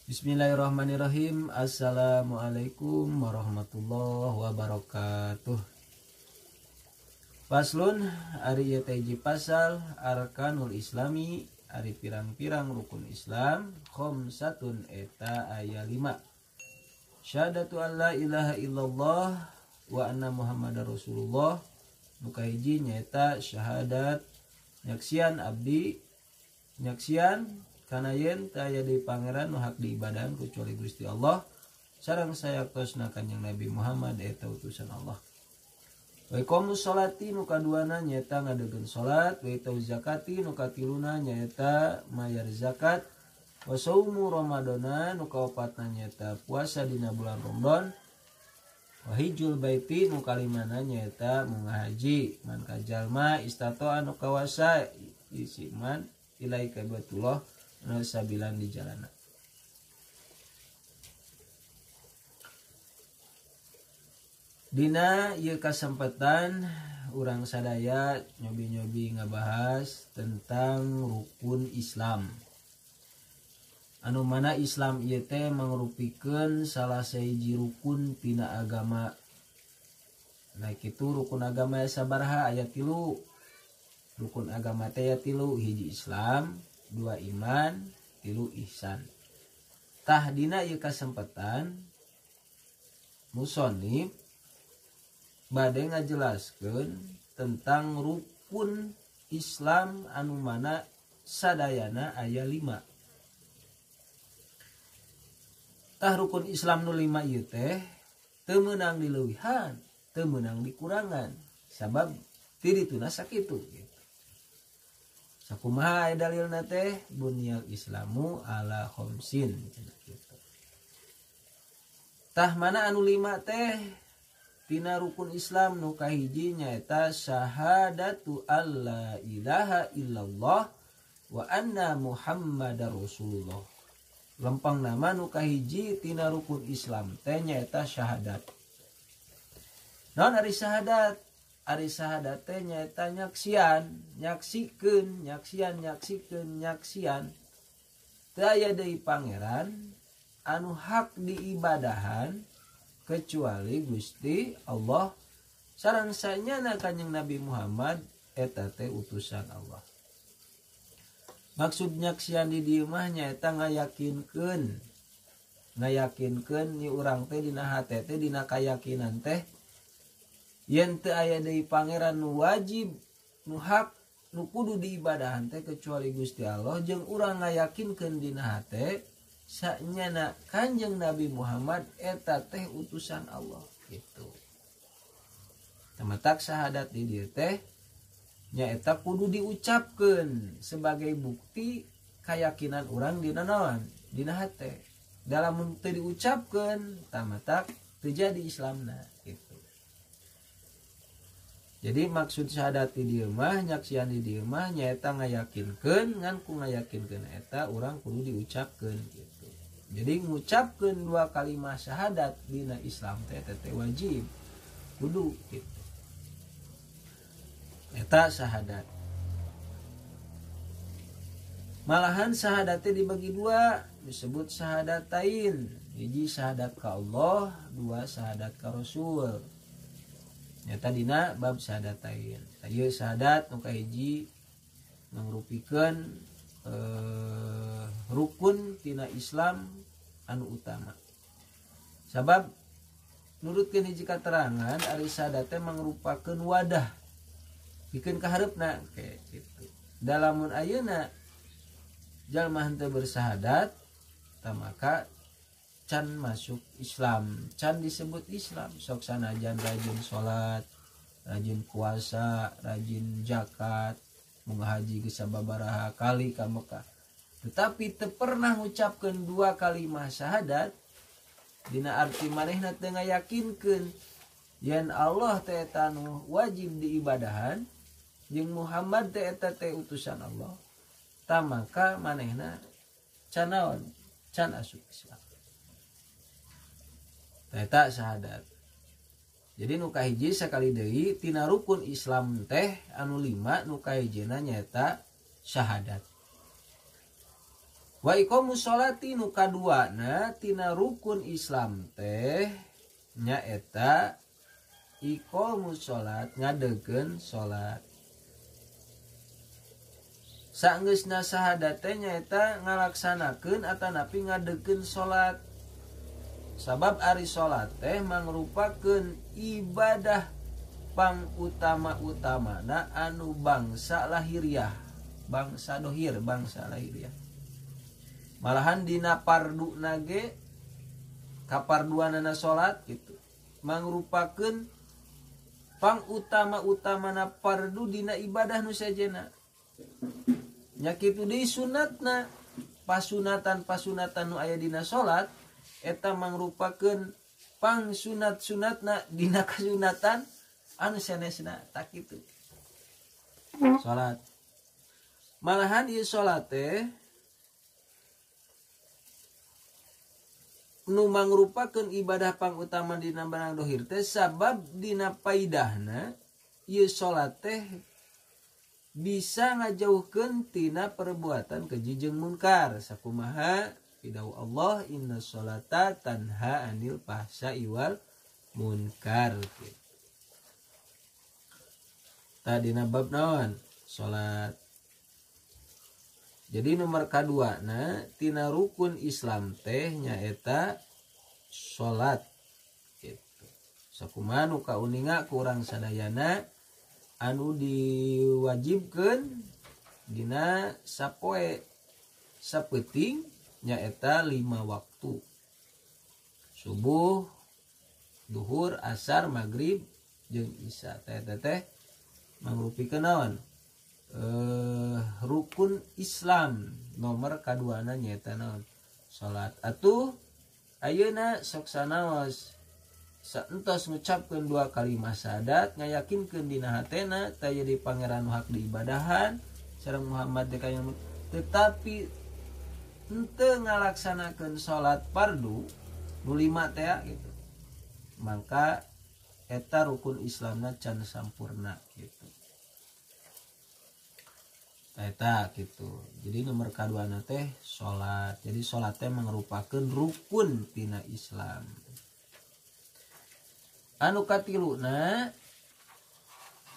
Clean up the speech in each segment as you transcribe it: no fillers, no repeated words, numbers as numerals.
Bismillahirrahmanirrahim. Assalamualaikum warahmatullahi wabarakatuh. Faslun ari ieu teh hiji pasal arkanul islami ari pirang-pirang rukun Islam khamsatun eta aya 5. Syahadatu alla ilaha illallah wa anna muhammadar rasulullah. Nu kahiji nyaeta syahadat nyaksian abdi nyaksian kana yen teu aya deui pangeran nu hak diibadahan kecuali Gusti Allah sareng sayaktos Kanjeng Nabi Muhammad eta utusan Allah. Wa iqamus sholati nu kaduana nyaeta ngadegeun salat, wa itauz zakati nu katiluna nyaeta mayar zakat, wa saumu ramadana nu kaopatna nyaeta puasa dina bulan Ramadan, wa hijjul baiti nu kalimana nyaeta mungahaji man kajalma istatoa nu kawasa isiman ilai ka Baitullah nu sabilan di jalana. Dina ieu kasempatan urang sadaya nyobi-nyobi ngabahas tentang rukun Islam. Anu mana Islam ieu teh mangrupikeun salah sahiji rukun tina agama. Nah kitu rukun agama sabaraha aya 3. Rukun agama teh aya 3, hiji Islam, 2 iman, 3 ihsan. Tah dina ieu kasempatan musonif bade ngajelaskeun tentang rukun Islam anu mana sadayana aya 5. Tah rukun Islam nu 5 ieu teh teu meunang dileuwihan, teu meunang dikurangan, sabab ti dituna sakitu gitu. Sakumaha aya dalilna teh bunyal islamu ala khamsin gitu. Tah mana anu 5 teh tina rukun Islam nu kahiji nyaeta syahadatu alla ilaha illallah wa anna muhammadar rasulullah. Lempang nama nu kahiji tina rukun Islam teh nyaeta syahadat. Naon ari syahadat? Ari syahadat teh nyaeta nyaksian teu aya deui pangeran anu hak diibadahan kecuali Gusti Allah sareng sanyana Kanjeng Nabi Muhammad eta teh utusan Allah. Maksud nyaksian di dieu mah nyaeta ngayakinkeun ni urang teh dina hate teh dina kayakinan teh yen teu aya deui pangeran nu wajib nu hak nu kudu diibadahan teh kecuali Gusti Allah jeung urang ngayakinkeun dina hate sanyana Kanjeng Nabi Muhammad eta teh utusan Allah gitu. Tamatak syahadat di dieu teh nyaeta kudu diucapkeun sebagai bukti keyakinan urang dina naon? Dina hate. Dalam teu diucapkeun tamatak teu jadi Islamna gitu. Jadi maksud syahadat di dieu mah nyaksian di dieu mah nyaeta ngayakinkeun ngan ku ngayakinkeun eta urang kudu diucapkeun gitu. Jadi ngucapkeun 2 kalimat syahadat dina Islam teh wajib kudu gitu. Eta syahadat. Malahan syahadat teh dibagi 2, disebut syahadatain. Hiji syahadat ka Allah, 2 syahadat ka Rasul. Nyata dina bab syahadatain. Ieu syahadat nu kahiji mangrupikeun rukun tina Islam anu utama. Sabab nurutkeun hiji katerangan ari syahadat teh mangrupakeun wadah pikeun ka hareupna kayak gitu. Dalamun ayeuna jalma henteu bersyahadat maka can masuk Islam, can disebut Islam. Sok sanajan rajin salat, rajin puasa, rajin zakat, mengahaji ge sababaraha kali ka Mekah. Tetapi teu pernah ngucapkeun 2 kalimat syahadat dina arti manehna teu ngayakinkeun yen Allah teh eta nu wajib diibadahan jeung Muhammad teh eta teh utusan Allah. Tah maka manehna can naon? Can asup Islam. Eta syahadat. Jadi nu kahiji sakali deui tina rukun Islam teh anu 5 nu kahijina nyaeta syahadat. Wa iqamus sholati nu kaduana tina rukun Islam teh nyaeta iqamus sholat ngadegeun sholat. Saenggeusna sahadat teh nyaeta ngalaksanakeun atanapi ngadegeun sholat. Sabab ari sholat teh mangrupakeun ibadah pang utama-utamana anu bangsa lahiriah, bangsa dohir, bangsa lahiriah. Malahan dina pardu nage kaparduanana sholat gitu mangrupakeun pang utama-utamana pardu dina ibadah nu sajena. Nya kitu deui sunatna, pasunatan-pasunatan nu aya dina sholat eta mangrupakeun pang sunat-sunatna dina kasunatan anu sanesna tak kitu. Sholat. Malahan ieu sholat teh nu mangrupakeun ibadah pang utama dina barang dohir teh sabab dina paidahna ieu salat teh bisa ngajauhkeun tina perbuatan keji jeung munkar sakumaha pidau Allah inna sholata tanha anil fahsya'i wal munkar. Tadina bab naon salat. Jadi nomor kedua na tina rukun Islam teh nyaeta salat gitu. Sakumaha nu kauninga ku urang sadayana anu diwajibkeun dina sapoe sapeuting nyaeta 5 waktu. Subuh, duhur, asar, maghrib jeung isya teh mangrupikeun naon? Rukun Islam nomor kaduana nyaeta naon salat. Atuh ayeuna sok sanaos saentos ngucapkeun 2 kalimat syahadat ngayakinkeun dina hatena taya di pangeran nu hak diibadahan sareng Muhammad teh kayang, tetapi henteu ngalaksanakeun salat fardu nu 5 teh gitu. Maka eta rukun Islamna can sampurna gitu. Eta gitu. Jadi nomor kaduana teh salat. Jadi salat teh mangrupakeun rukun tina Islam. Anu katiluna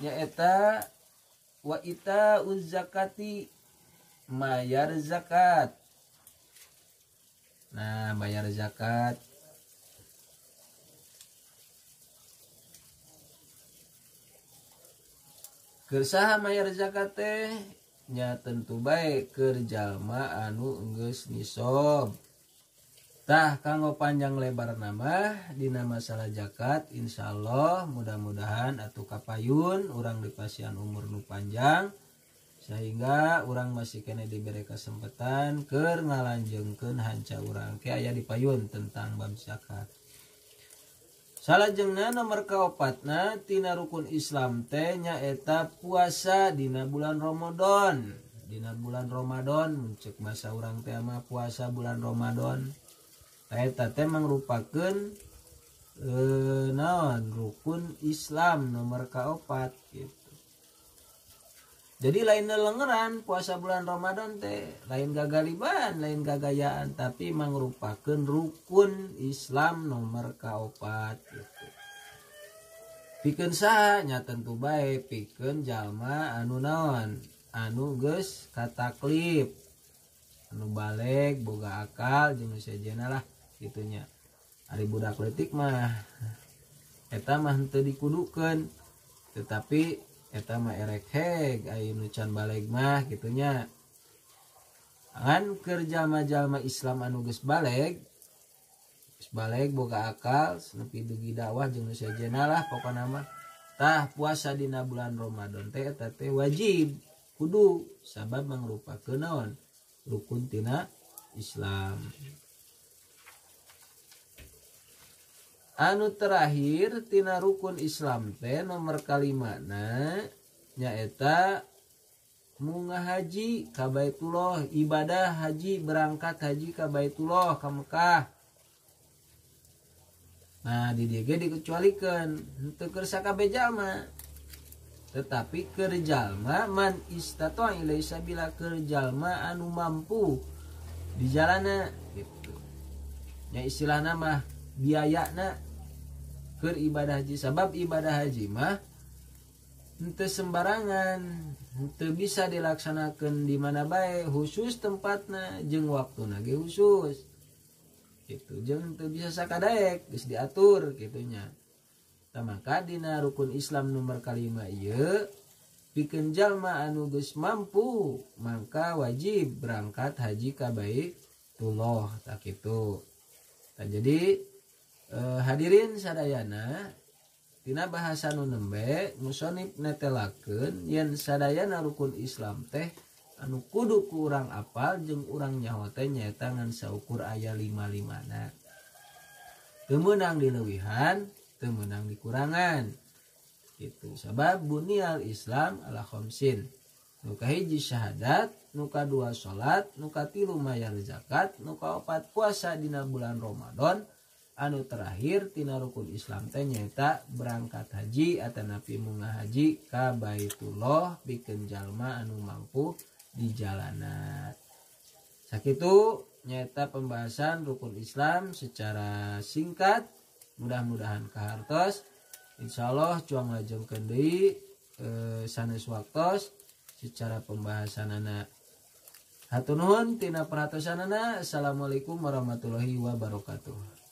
nyaeta wa itauz zakati, mayar zakat. Nah, bayar zakat. Keur saha mayar zakat teh? Nya tentu baik keur jalma anu geus nisab. Tah kanggo panjang lebar nama dina masalah zakat insyaallah mudah-mudahan atuh kapayun urang dipasihan umur nu panjang sehingga urang masih kena diberi kesempatan keur ngalanjengkeun hanca urang ke aya dipayun tentang bab zakat. Salajengna nomor kaopatna tina rukun Islam teh nyaeta puasa dina bulan Ramadan. Dina bulan Ramadan muncul masa urang teh mah puasa bulan Ramadan. Eta teh mangrupakeun naon rukun Islam nomor kaopat gitu. Jadi lain lengeran puasa bulan Ramadan teh lain gagaliban, lain gagayaan, tapi mangrupakeun rukun Islam nomor kaopat gitu. Pikeun saha nya tentu bae pikeun jalma anu naon, anu geus kataklif, anu baleg, boga akal jeung sejenna lah gitunya. Ari budak leutik mah eta mah henteu dikudukeun, tetapi eta mah erek heg aya nu can baleg mah gitunya. Kan keur jalma-jalma Islam anu geus baleg boga akal nepi dugi dakwah jeung nu sejenna lah pokona mah tah puasa dina bulan Ramadan teh eta teh wajib kudu sabab mangrupakeun naon rukun tina Islam. Anu terakhir tina rukun Islam teh nomor kalimana nyaeta munggah haji ka Baitullah, ibadah haji, berangkat haji ka Baitullah ka Mekah. Nah di dieu ge dikecualikeun henteu keur sakabeh jalma, tetapi keur jalma man istata ilai sabila, keur jalma anu mampu di jalana gitu nya istilah nama biayana keur ibadah haji. Sabab ibadah haji mah henteu sembarangan, henteu bisa dilaksanakan di mana bae, khusus tempatna jeung waktuna ge khusus gitu, jeung henteu bisa sakadaek geus diatur kitunya. Maka dina rukun Islam nomor kalima ieu pikeun jalma anu geus mampu maka wajib berangkat haji ka Baitullah tak kitu. Jadi hadirin sadayana tina bahasa nu nembe musonib netelakeun yen sadayana rukun Islam teh anu kudu ku urang apal jeung urang nyaho teh nyaeta ngan saukur aya 5-5na. Teu meunang dileuwihan, teu meunang dikurangan. Gitu. Sabab bunyal Islam ala khamsin. Nu kahiji syahadat, nu kadua salat, nu katilu mayar zakat, nu kaopat puasa dina bulan Ramadan. Anu terakhir tina rukun Islam teh nyaeta berangkat haji atanapi munggah haji ka Baitullah pikeun jalma anu mampu di jalanan. Sakitu nyaeta pembahasan rukun Islam secara singkat, mudah-mudahan kahartos. Insyaallah cuang lajengkeun deui sanes waktos secara pembahasanana. Hatur nuhun tina perhatosanana. Assalamualaikum warahmatullahi wabarakatuh.